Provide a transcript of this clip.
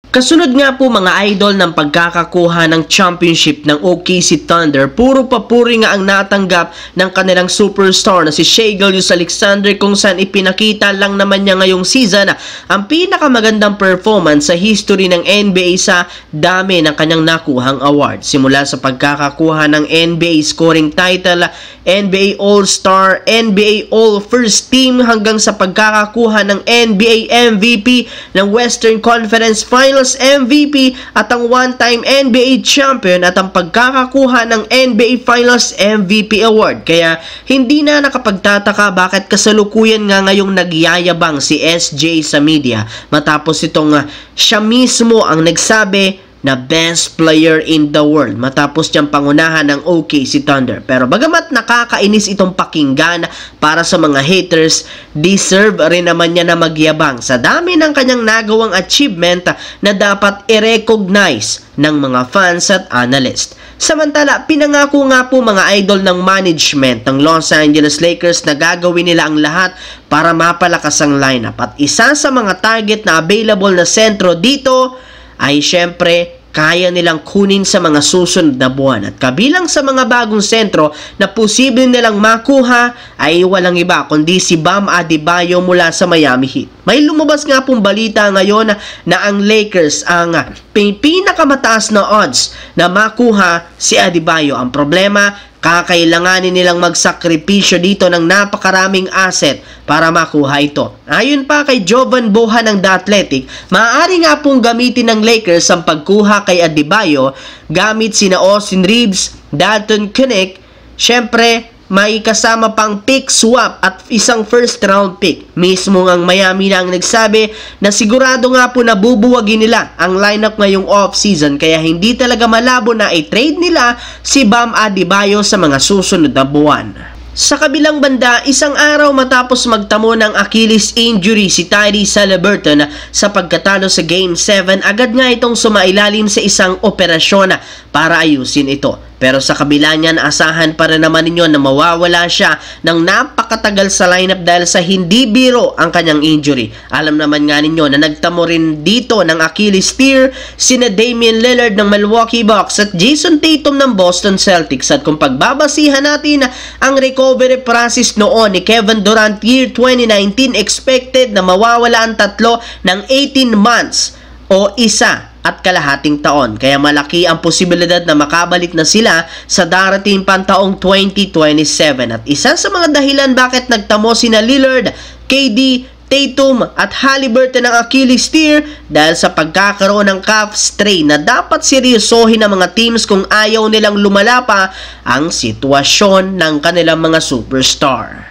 Kasunod nga po mga idol ng pagkakakuha ng championship ng OKC Thunder, puro papuri nga ang natanggap ng kanilang superstar na si Shai Gilgeous-Alexander, kung saan ipinakita lang naman niya ngayong season ang pinakamagandang performance sa history ng NBA sa dami ng kanyang nakuhang award. Simula sa pagkakakuha ng NBA scoring title, NBA All-Star, NBA All-First Team, hanggang sa pagkakakuha ng NBA MVP, ng Western Conference Finals MVP, at ang one-time NBA champion, at ang pagkakakuha ng NBA Finals MVP award. Kaya hindi na nakapagtataka bakit kasalukuyan nga ngayong nagyayabang si SJ sa media, matapos itong siya mismo ang nagsabi na best player in the world matapos niyang pangunahan ng OKC Thunder. Pero bagamat nakakainis itong pakinggan para sa mga haters, deserve rin naman niya na magyabang sa dami ng kanyang nagawang achievement na dapat i-recognize ng mga fans at analyst. Samantala, pinangako nga po mga idol ng management ng Los Angeles Lakers na gagawin nila ang lahat para mapalakas ang lineup. At isa sa mga target na available na sentro dito ay syempre kaya nilang kunin sa mga susunod na buwan. At kabilang sa mga bagong sentro na posible nilang makuha ay walang iba kundi si Bam Adebayo mula sa Miami Heat. May lumabas nga pong balita ngayon na ang Lakers ang pinakamataas na odds na makuha si Adebayo. Ang problema, kakailanganin nilang magsakripisyo dito ng napakaraming asset para makuha ito. Ayon pa kay Jovan Bohan ng The Athletic, maaari nga pong gamitin ng Lakers ang pagkuha kay Adebayo gamit sina Austin Reeves, Dalton Knecht, syempre may kasama pang pick swap at isang first round pick. Mismo ang Miami na ang nagsabi na sigurado nga po na bubuwagin nila ang lineup ngayong off-season, kaya hindi talaga malabo na i-trade nila si Bam Adebayo sa mga susunod na buwan. Sa kabilang banda, isang araw matapos magtamo ng Achilles injury si Tyrese Haliburton sa pagkatalo sa Game 7, agad nga itong sumailalim sa isang operasyon para ayusin ito. Pero sa kabila niyan, asahan pa rin naman ninyo na mawawala siya ng napakatagal sa lineup dahil sa hindi biro ang kanyang injury. Alam naman nga ninyo na nagtamo rin dito ng Achilles tear sina Damian Lillard ng Milwaukee Bucks at Jason Tatum ng Boston Celtics. At kung pagbabasihan natin ang recovery process noon ni Kevin Durant year 2019, expected na mawawala ang tatlo ng 18 months o isa at kalahating taon. Kaya malaki ang posibilidad na makabalik na sila sa darating pang taong 2027. At isa sa mga dahilan bakit nagtamo sina Lillard, KD, Tatum at Haliburton ng Achilles tear dahil sa pagkakaroon ng calf strain na dapat seryosohin ng mga teams kung ayaw nilang lumala pa ang sitwasyon ng kanilang mga superstar.